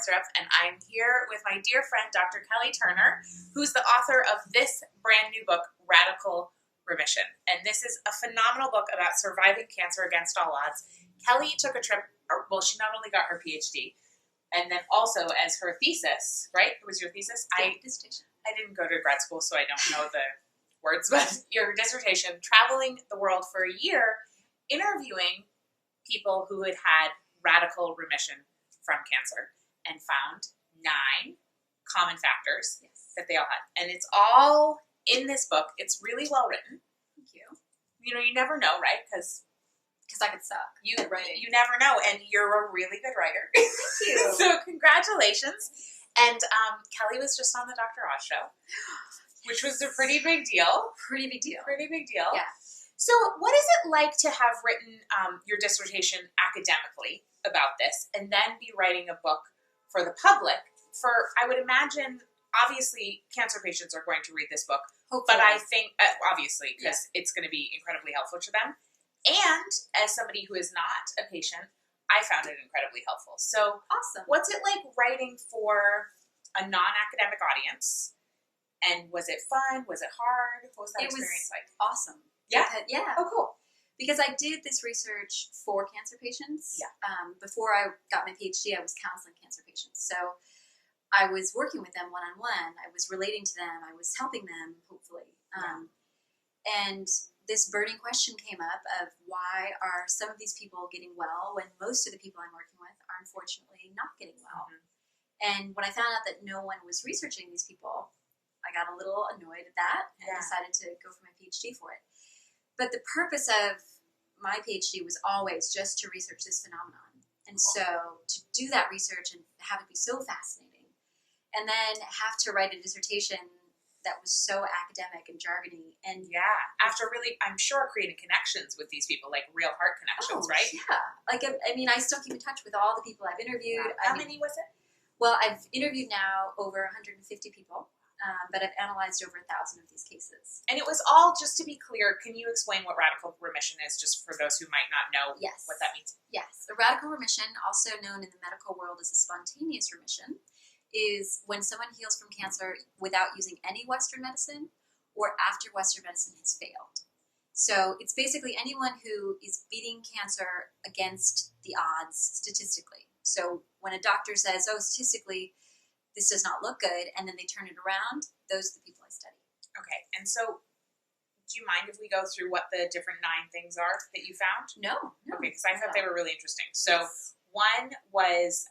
Northrup, and I'm here with my dear friend, Dr. Kelly Turner, who's the author of this brand new book, Radical Remission. And this is a phenomenal book about surviving cancer against all odds. Kelly took a trip, well, she not only got her PhD, and then also as her thesis, right? It was your thesis? Dissertation. I didn't go to grad school, so I don't know the words, but your dissertation, traveling the world for a year, interviewing people who had had radical remission from cancer and found 9 common factors that they all had. And it's all in this book. It's really well written. Thank you. You know, you never know, right? Because I could suck at writing. You never know, and you're a really good writer. Thank you. So congratulations. And Kelly was just on the Dr. Oz show, which was a pretty big deal. Pretty big deal. Pretty big deal. Yeah. So what is it like to have written your dissertation academically about this and then be writing a book for the public? For, I would imagine, obviously, cancer patients are going to read this book. Hopefully. But I think, obviously, because it's going to be incredibly helpful to them. And as somebody who is not a patient, I found it incredibly helpful. So awesome. What's it like writing for a non-academic audience? And was it fun? Was it hard? What was that experience like? Awesome. Yeah? Yeah. Oh, cool. Because I did this research for cancer patients. Yeah. Before I got my PhD, I was counseling cancer patients. So I was working with them one-on-one. I was relating to them. I was helping them, hopefully. And this burning question came up of why are some of these people getting well when most of the people I'm working with are unfortunately not getting well. Mm-hmm. And when I found out that no one was researching these people, I got a little annoyed at that and decided to go for my PhD for it. But the purpose of my PhD was always just to research this phenomenon. And so to do that research and have it be so fascinating, and then have to write a dissertation that was so academic and jargony. And after really, I'm sure, creating connections with these people, like real heart connections, right? Yeah. Like, I mean, I still keep in touch with all the people I've interviewed. Wow. How many was it? Well, I've interviewed now over 150 people. But I've analyzed over 1,000 of these cases. And it was all, just to be clear, can you explain what radical remission is, just for those who might not know what that means? Yes. A radical remission, also known in the medical world as a spontaneous remission, is when someone heals from cancer without using any Western medicine or after Western medicine has failed. So it's basically anyone who is beating cancer against the odds statistically. So when a doctor says, oh, statistically, this does not look good, and then they turn it around, those are the people I study. Okay, and so do you mind if we go through what the different 9 things are that you found? No. Okay, because I thought they were really interesting. So one was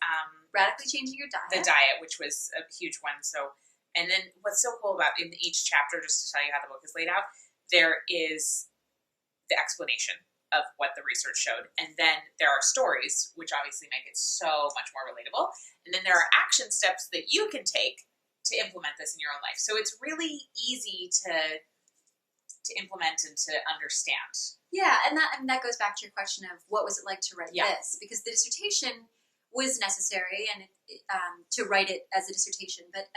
radically changing your diet. The diet, which was a huge one. So, and then what's so cool about in each chapter, just to tell you how the book is laid out, there is the explanation of what the research showed. And then there are stories, which obviously make it so much more relatable. And then there are action steps that you can take to implement this in your own life. So it's really easy to implement and to understand. Yeah, and that goes back to your question of what was it like to write this? Because the dissertation was necessary and to write it as a dissertation. But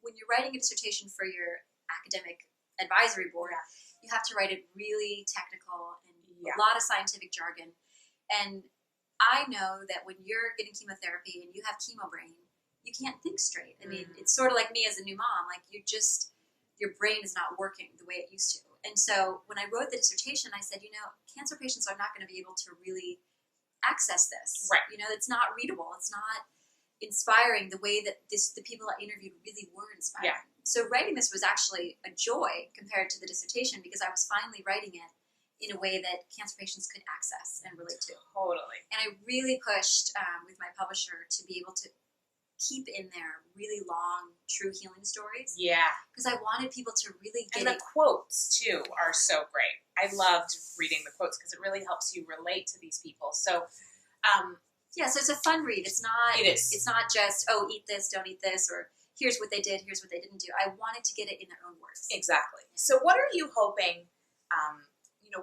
when you're writing a dissertation for your academic advisory board, you have to write it really technical and a lot of scientific jargon. And I know that when you're getting chemotherapy and you have chemo brain, you can't think straight. I mean, it's sort of like me as a new mom. Like, your brain is not working the way it used to. And so when I wrote the dissertation, I said, cancer patients are not going to be able to really access this. Right. It's not readable. It's not inspiring the way that the people I interviewed really were inspiring. Yeah. So writing this was actually a joy compared to the dissertation because I was finally writing it in a way that cancer patients could access and relate to. Totally. And I really pushed with my publisher to be able to keep in there really long, true healing stories. Yeah. Because I wanted people to really get it. And the quotes, too, are so great. I loved reading the quotes because it really helps you relate to these people. So, so it's a fun read. It's not. It is. It's not just, oh, eat this, don't eat this, or here's what they did, here's what they didn't do. I wanted to get it in their own words. Exactly. So what are you hoping,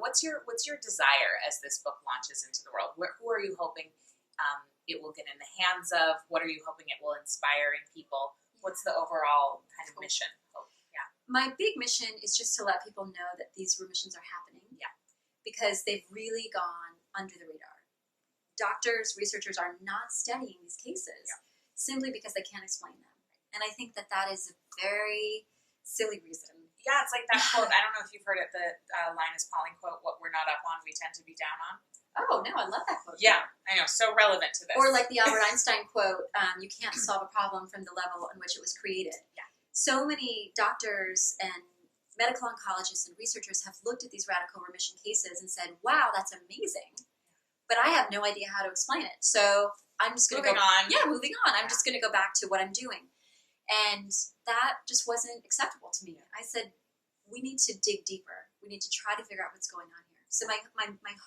what's your desire as this book launches into the world? Who are you hoping it will get in the hands of? What are you hoping it will inspire in people? What's the overall kind of mission? Yeah. My big mission is just to let people know that these remissions are happening. Yeah. Because they've really gone under the radar. Doctors, researchers are not studying these cases. Yeah. simply because they can't explain them. And I think that that is a very silly reason. Yeah, it's like that quote. I don't know if you've heard it. The Linus Pauling quote, "What we're not up on, we tend to be down on." Oh, no, I love that quote. Yeah, I know. So relevant to this. Or like the Albert Einstein quote, you can't solve a problem from the level in which it was created. Yeah. So many doctors and medical oncologists and researchers have looked at these radical remission cases and said, wow, that's amazing. But I have no idea how to explain it. So I'm just going to moving on. Yeah, moving on. I'm just going to go back to what I'm doing. And that just wasn't acceptable to me. I said, we need to dig deeper. We need to try to figure out what's going on here. So my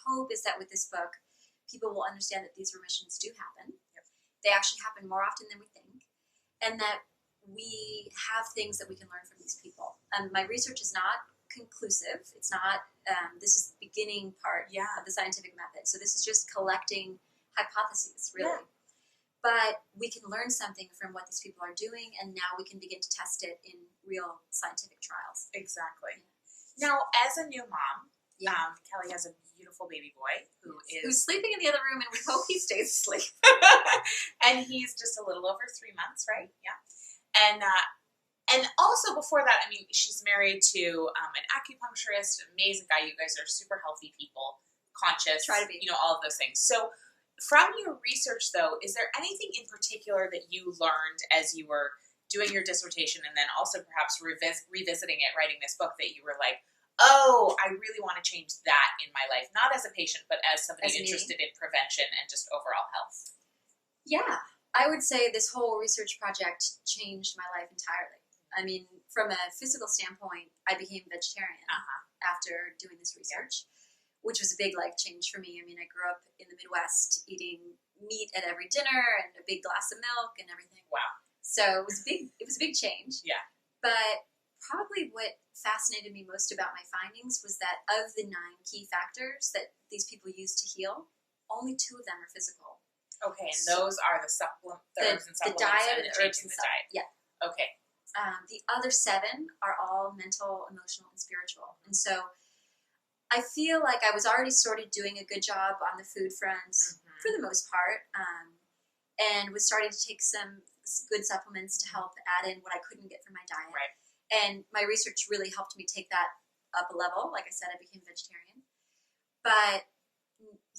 hope is that with this book, people will understand that these remissions do happen. Yep. They actually happen more often than we think. And that we have things that we can learn from these people. My research is not conclusive. It's not, this is the beginning part of the scientific method. So this is just collecting hypotheses, really. Yeah. But we can learn something from what these people are doing, and now we can begin to test it in real scientific trials. Exactly. Yeah. Now, as a new mom, Kelly has a beautiful baby boy who's sleeping in the other room, and we hope he stays asleep. And he's just a little over 3 months, right? Yeah. And also before that, I mean, she's married to an acupuncturist, amazing guy. You guys are super healthy people, conscious, try to be, all of those things. So from your research, though, is there anything in particular that you learned as you were doing your dissertation and then also perhaps revisiting it, writing this book, that you were like, oh, I really want to change that in my life, not as a patient, but as somebody interested in prevention and just overall health? Yeah. I would say this whole research project changed my life entirely. I mean, from a physical standpoint, I became vegetarian after doing this research, which was a big life change for me. I mean, I grew up in the Midwest eating meat at every dinner and a big glass of milk and everything. Wow. So it was a big change. Yeah. But probably what fascinated me most about my findings was that of the 9 key factors that these people use to heal, only 2 of them are physical. Okay, and those are the herbs and supplements, the diet and the herbs and the diet. Yeah. Okay. The other 7 are all mental, emotional, and spiritual. And so I feel like I was already sort of doing a good job on the food front for the most part, and was starting to take some good supplements to help add in what I couldn't get from my diet. Right. And my research really helped me take that up a level. Like I said, I became vegetarian. But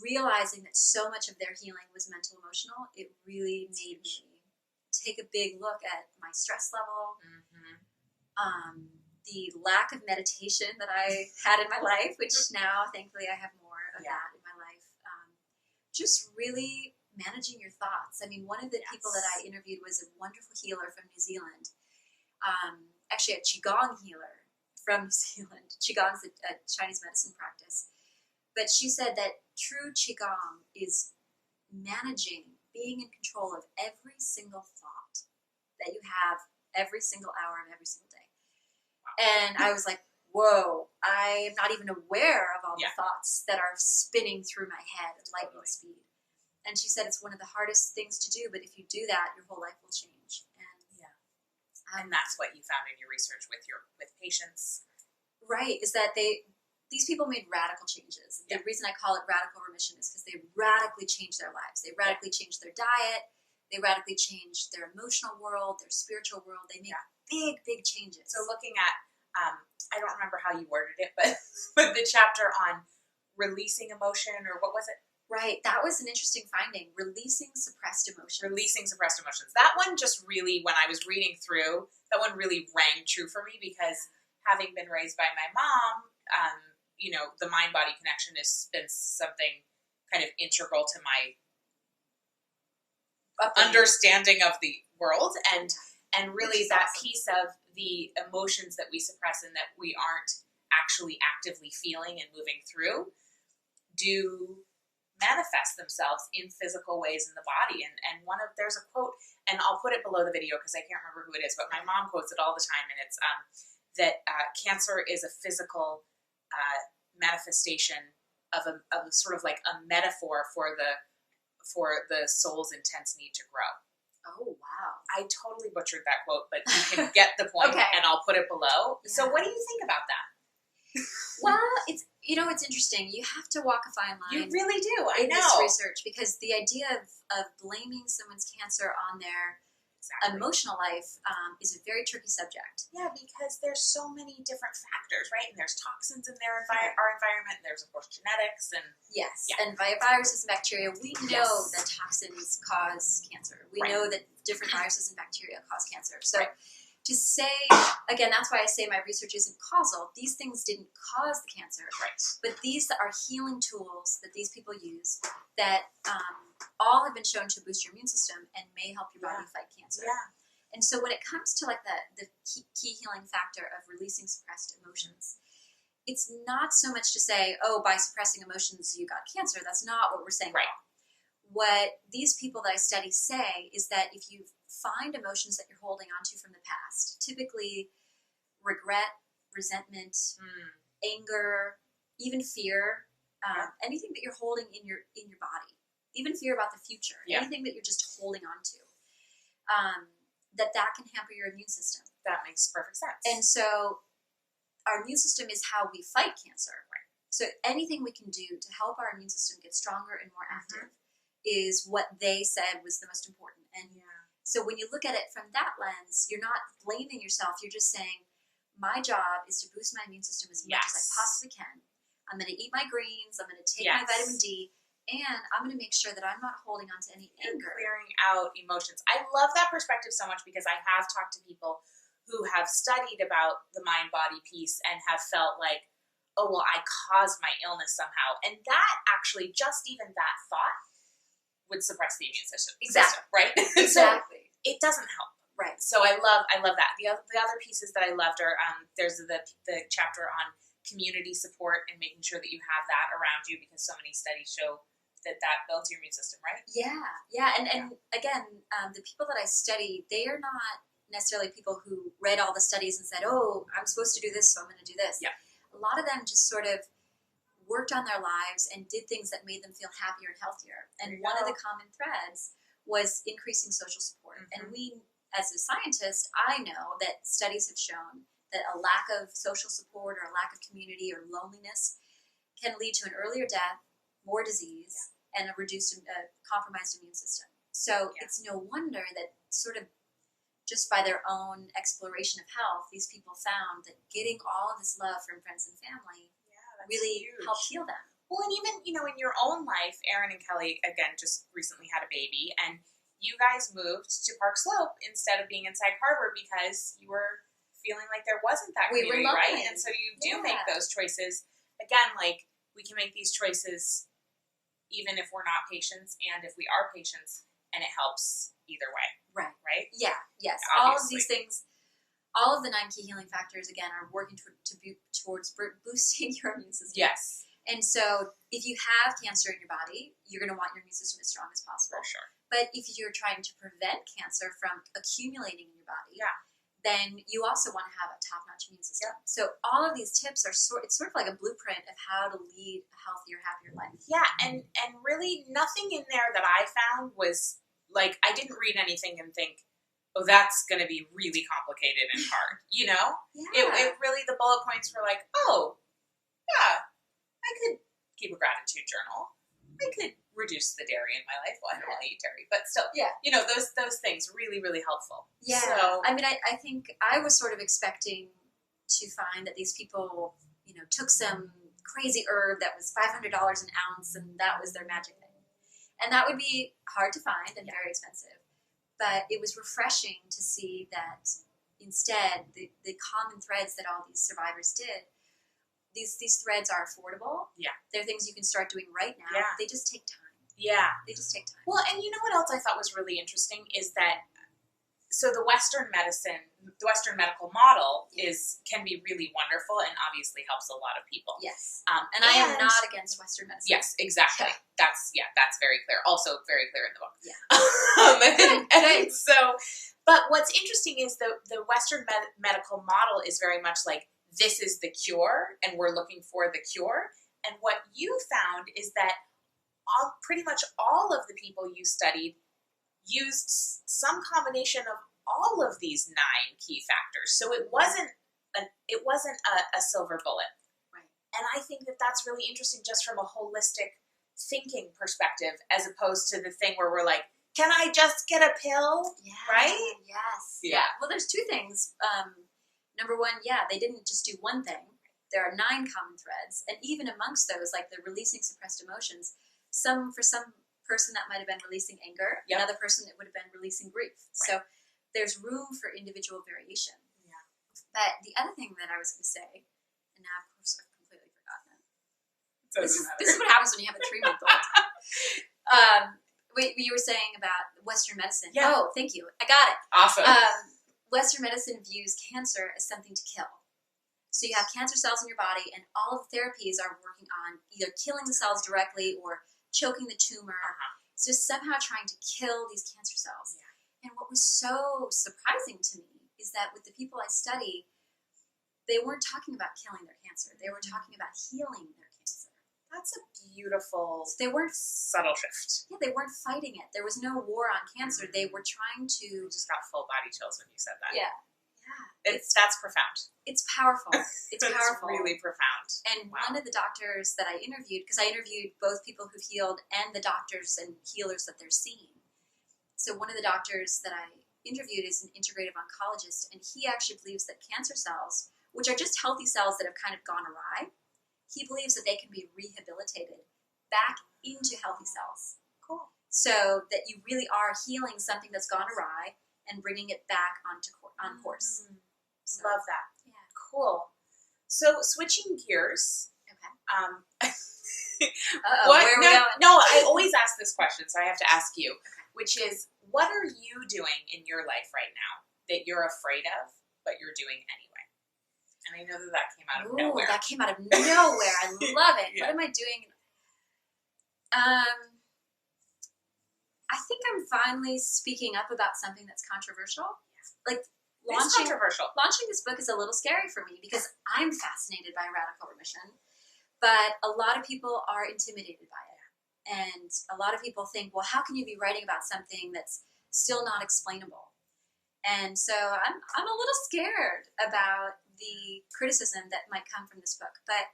realizing that so much of their healing was mental emotional, it really made me take a big look at my stress level, the lack of meditation that I had in my life, which now, thankfully, I have more of that in my life. Just really managing your thoughts. I mean, one of the people that I interviewed was a wonderful healer from New Zealand, actually a Qigong healer from New Zealand. Qigong's a Chinese medicine practice. But she said that true Qigong is being in control of every single thought that you have every single hour of every single day. And I was like, whoa, I am not even aware of all the thoughts that are spinning through my head at lightning speed. And she said it's one of the hardest things to do, but if you do that, your whole life will change. And that's what you found in your research with patients. Right, is that these people made radical changes. The reason I call it radical remission is because they radically changed their lives. They radically changed their diet. They radically changed their emotional world, their spiritual world. They made big, big changes. So looking at, I don't remember how you worded it, but the chapter on releasing emotion, or what was it? Right, that was an interesting finding. Releasing suppressed emotions. Releasing suppressed emotions. That one just really, when I was reading through, that one really rang true for me, because having been raised by my mom, the mind-body connection has been something kind of integral to my understanding of the world, and really that piece of the emotions that we suppress and that we aren't actually actively feeling and moving through do manifest themselves in physical ways in the body. And there's a quote, and I'll put it below the video because I can't remember who it is, but my mom quotes it all the time, and it's that cancer is a physical manifestation of a sort of like a metaphor for the soul's intense need to grow. Oh, wow. I totally butchered that quote, but you can get the point, and I'll put it below. Yeah. So what do you think about that? Well, it's You know, it's interesting. You have to walk a fine line. You really do. I in know. this research, because the idea of blaming someone's cancer on their emotional life is a very tricky subject. Yeah, because there's so many different factors, right? And there's toxins in our environment. There's, of course, genetics and... Yes, and viruses and bacteria. We know that toxins cause cancer. We know that different viruses and bacteria cause cancer. So to say, again, that's why I say my research isn't causal. These things didn't cause the cancer. But these are healing tools that these people use that all have been shown to boost your immune system and may help your body fight cancer. And so when it comes to like the key healing factor of releasing suppressed emotions, it's not so much to say, oh, by suppressing emotions you got cancer. That's not what we're saying. What these people that I study say is that if you find emotions that you're holding onto from the past, typically regret, resentment, anger, even fear, anything that you're holding in your body, even fear about the future, anything that you're just holding onto, that can hamper your immune system. That makes perfect sense. And so our immune system is how we fight cancer. So anything we can do to help our immune system get stronger and more active is what they said was the most important. And so when you look at it from that lens, you're not blaming yourself. You're just saying, my job is to boost my immune system as much as I possibly can. I'm going to eat my greens. I'm going to take my vitamin D. And I'm going to make sure that I'm not holding on to any anger. Clearing out emotions. I love that perspective so much because I have talked to people who have studied about the mind-body piece and have felt like, oh, well, I caused my illness somehow. And that actually, just even that thought would suppress the immune system. Right? Exactly. So it doesn't help. Right. So I love that. The other pieces that I loved are, there's the chapter on community support and making sure that you have that around you because so many studies show that builds your immune system, right? Yeah. And again, the people that I study, they are not necessarily people who read all the studies and said, oh, I'm supposed to do this, so I'm going to do this. A lot of them just sort of worked on their lives and did things that made them feel happier and healthier. And one of the common threads was increasing social support. And we, as a scientist, I know that studies have shown that a lack of social support or a lack of community or loneliness can lead to an earlier death, more disease, and a reduced, compromised immune system. So it's no wonder that sort of just by their own exploration of health, these people found that getting all of this love from friends and family really helped heal them. Well, and even, in your own life, Erin and Kelly, again, just recently had a baby, and you guys moved to Park Slope instead of being inside Harbor because you were feeling like there wasn't that community, right? And so you do make those choices. Again, like, we can make these choices even if we're not patients and if we are patients, and it helps either way. Right? Yeah, yes. Obviously. All of these things, all of the 9 key healing factors, again, are working towards boosting your immune system. Yes. And so if you have cancer in your body, you're going to want your immune system as strong as possible. For sure. But if you're trying to prevent cancer from accumulating in your body, then you also want to have a top-notch immune system. So all of these tips are it's sort of like a blueprint of how to lead a healthier, happier life. Yeah, and really nothing in there that I found was, like, I didn't read anything and think, oh, that's going to be really complicated and hard, It really, the bullet points were like, oh, yeah, I could keep a gratitude journal. I could reduce the dairy in my life. Well, I don't really eat dairy, but still, those things really, really helpful. Yeah. So, I mean, I think I was sort of expecting to find that these people, took some crazy herb that was $500 an ounce and that was their magic thing. And that would be hard to find and very expensive. But it was refreshing to see that instead the common threads that all these survivors did, these threads are affordable. Yeah. They're things you can start doing right now. Yeah. They just take time. Yeah. They just take time. Well, and you know what else I thought was really interesting is that, so the Western medical model can be really wonderful and obviously helps a lot of people. Yes. And I am not against Western medicine. Yes, exactly. Yeah. That's very clear. Also very clear in the book. Yeah. And so, but what's interesting is the Western medical model is very much like, this is the cure and we're looking for the cure. And what you found is that pretty much all of the people you studied used some combination of all of these 9 key factors. So it wasn't a silver bullet. Right. And I I think that that's really interesting just from a holistic thinking perspective, as opposed to the thing where we're like, can I just get a pill? Yeah. Right? Yes. Yeah. Well, there's two things. Number one, they didn't just do one thing. There are 9 common threads, and even amongst those, like the releasing suppressed emotions, for some person that might have been releasing anger, another person it would have been releasing grief. Right. So there's room for individual variation. Yeah. But the other thing that I was going to say, and now of course I've completely forgotten it. This is what happens when you have a 3-month-old. You were saying about Western medicine. Yeah. Oh, thank you. I got it. Awesome. Western medicine views cancer as something to kill. So you have cancer cells in your body, and all of the therapies are working on either killing the cells directly or choking the tumor. It's just somehow trying to kill these cancer cells. Yeah. And what was so surprising to me is that with the people I study, they weren't talking about killing their cancer. They were talking about healing their cancer. That's a beautiful, So they weren't subtle shift. Yeah, they weren't fighting it. There was no war on cancer. They were trying to. I just got full body chills when you said that. Yeah. That's profound. It's powerful. It's powerful. It's really profound. And one of the doctors that I interviewed, because I interviewed both people who've healed and the doctors and healers that they're seeing. So one of the doctors that I interviewed is an integrative oncologist, and he actually believes that cancer cells, which are just healthy cells that have kind of gone awry, he believes that they can be rehabilitated back into healthy cells. Cool. So that you really are healing something that's gone awry and bringing it back on course. So, love that. Yeah. Cool. So switching gears. Okay. Where are we going? No, I always ask this question, so I have to ask you, which is, what are you doing in your life right now that you're afraid of, but you're doing anyway? And I know that came out of nowhere. That came out of nowhere. I love it. Yeah. What am I doing? I think I'm finally speaking up about something that's controversial. Like launching this book is a little scary for me because I'm fascinated by radical remission, but a lot of people are intimidated by it. And a lot of people think, well, how can you be writing about something that's still not explainable? And so I'm a little scared about the criticism that might come from this book. But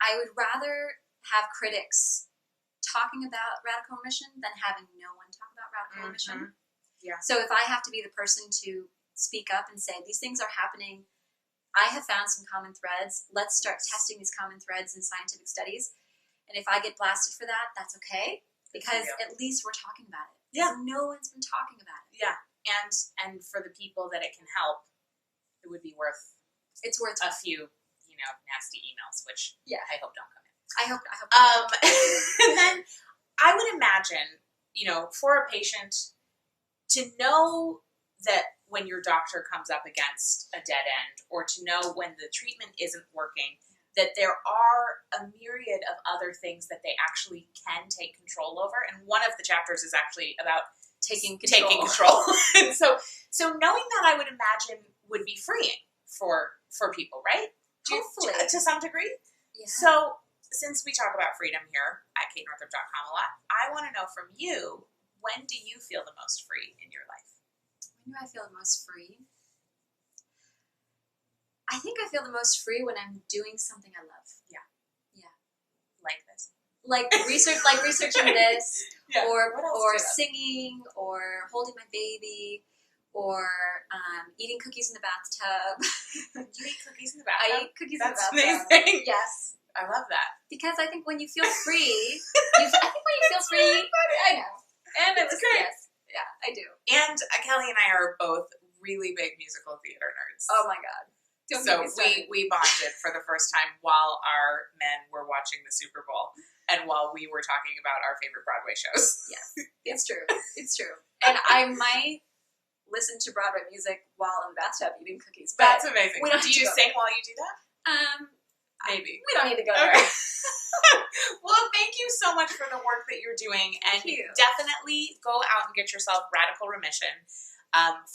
I would rather have critics talking about radical remission than having no one talk about radical remission. Yeah. So if I have to be the person to speak up and say, these things are happening, I have found some common threads. Let's start testing these common threads in scientific studies. And if I get blasted for that, that's okay. Because at least we're talking about it. Yeah. No one's been talking about it. Yeah. And for the people that it can help, it would be worth a few, nasty emails, which I hope don't come in. I hope. And then I would imagine, for a patient to know that when your doctor comes up against a dead end, or to know when the treatment isn't working, that there are a myriad of other things that they actually can take control over. And one of the chapters is actually about taking control. And so knowing that, I would imagine, would be freeing for people, right? Hopefully. To some degree. Yeah. So since we talk about freedom here at katenorthrup.com a lot, I want to know from you, when do you feel the most free in your life? When do I feel the most free? I think I feel the most free when I'm doing something I love. Yeah. Yeah. Like this. Like researching this, yeah. or singing, or holding my baby, or eating cookies in the bathtub. You eat cookies in the bathtub? I eat cookies in the bathtub. That's amazing. Yes. I love that. Because I think when you feel free, I know. And it's great. Yes. Yeah, I do. And Kelly and I are both really big musical theater nerds. Oh my God. So we bonded for the first time while our men were watching the Super Bowl and while we were talking about our favorite Broadway shows. Yes, it's true. It's true. And I might listen to Broadway music while in the bathtub eating cookies. But that's amazing. Do you sing while you do that? Maybe. We don't need to go there. Well, thank you so much for the work that you're doing. And definitely go out and get yourself Radical Remission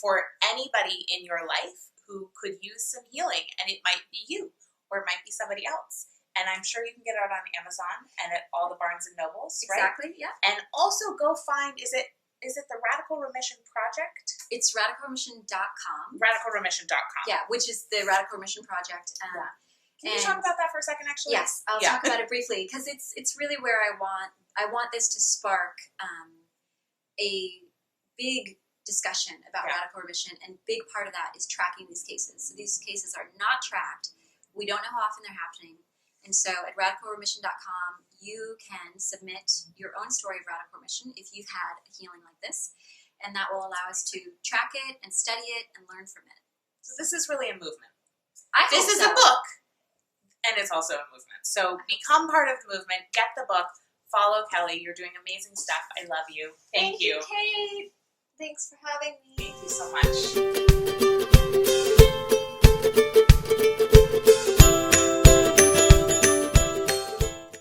for anybody in your life who could use some healing. And it might be you, or it might be somebody else. And I'm sure you can get it on Amazon and at all the Barnes and Nobles, right? Exactly, yeah. And also go find, is it the Radical Remission Project? It's radicalremission.com. Radicalremission.com. Yeah, which is the Radical Remission Project. Can you talk about that for a second, actually? Yes, I'll talk about it briefly because it's really where I want this to spark a big discussion about radical remission, and big part of that is tracking these cases. So these cases are not tracked. We don't know how often they're happening. And so at radicalremission.com, you can submit your own story of radical remission if you've had a healing like this, and that will allow us to track it and study it and learn from it. So this is really a movement. This is a book, and it's also a movement. So become part of the movement, get the book, follow Kelly. You're doing amazing stuff. I love you. Thank you. Kate. Thanks for having me. Thank you so much.